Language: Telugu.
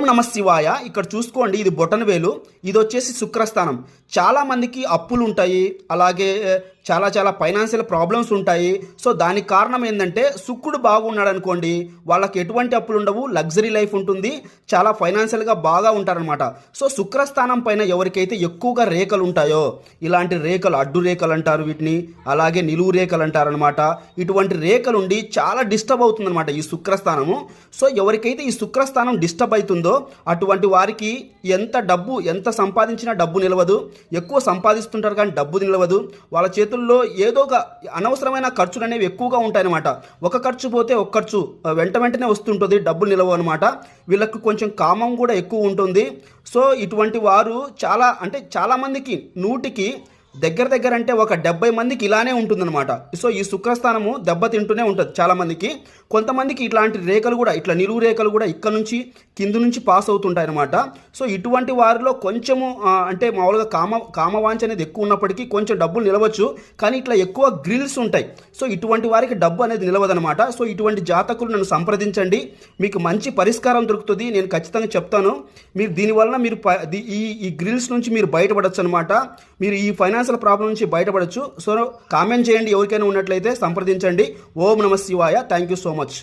ఓం నమ శివాయ. ఇక్కడ చూసుకోండి, ఇది బొటనవేలు, ఇది వచ్చేసి శుక్రస్థానం. చాలా మందికి అప్పులు ఉంటాయి, అలాగే చాలా ఫైనాన్షియల్ ప్రాబ్లమ్స్ ఉంటాయి. సో దానికి కారణం ఏంటంటే శుక్రుడు బాగున్నాడు అనుకోండి, వాళ్ళకి ఎటువంటి అప్పులు ఉండవు, లగ్జరీ లైఫ్ ఉంటుంది, చాలా ఫైనాన్షియల్గా బాగా ఉంటారనమాట. సో శుక్రస్థానం పైన ఎవరికైతే ఎక్కువగా రేఖలు ఉంటాయో, ఇలాంటి రేఖలు అడ్డు రేఖలు అంటారు వీటిని, అలాగే నిలువు రేఖలు అంటారనమాట. ఇటువంటి రేఖలు ఉండి చాలా డిస్టర్బ్ అవుతుందన్నమాట ఈ శుక్రస్థానము. సో ఎవరికైతే ఈ శుక్రస్థానం డిస్టర్బ్ అవుతుందో అటువంటి వారికి ఎంత సంపాదించినా డబ్బు నిలవదు, ఎక్కువ సంపాదిస్తుంటారు కానీ డబ్బు నిలవదు. వాళ్ళ చేతుల్లో ఏదో ఒక అనవసరమైన ఖర్చులు అనేవి ఎక్కువగా ఉంటాయన్నమాట. ఒక ఖర్చు పోతే ఒక ఖర్చు వెంటనే వస్తుంటుంది, డబ్బులు నిలవు అనమాట. వీళ్ళకు కొంచెం కామం కూడా ఎక్కువ ఉంటుంది. సో ఇటువంటి వారు చాలా మందికి 100కి దగ్గర అంటే ఒక 70 మందికి ఇలానే ఉంటుందన్నమాట. సో ఈ శుక్రస్థానము దెబ్బతింటూనే ఉంటుంది చాలామందికి. కొంతమందికి ఇట్లాంటి రేఖలు కూడా, ఇట్లా నిలువు రేఖలు కూడా ఇక్కడ నుంచి కింద నుంచి పాస్ అవుతుంటాయి అనమాట. సో ఇటువంటి వారిలో కొంచెము మామూలుగా కామవాంఛ అనేది ఎక్కువ ఉన్నప్పటికీ కొంచెం డబ్బులు నిలవచ్చు, కానీ ఇట్లా ఎక్కువ గ్రిల్స్ ఉంటాయి. సో ఇటువంటి వారికి డబ్బు అనేది నిలవదనమాట. సో ఇటువంటి జాతకులు నన్ను సంప్రదించండి, మీకు మంచి పరిష్కారం దొరుకుతుంది, నేను ఖచ్చితంగా చెప్తాను. మీరు దీనివల్ల మీరు ఈ గ్రిల్స్ నుంచి మీరు బయటపడచ్చు అనమాట. మీరు ఈ ఫైనాన్షియల్ ప్రాబ్లం నుంచి బయటపడచ్చు. సో కామెంట్ చేయండి, ఎవరికైనా ఉన్నట్లయితే సంప్రదించండి. ఓం నమ శివాయ. Thank you so much.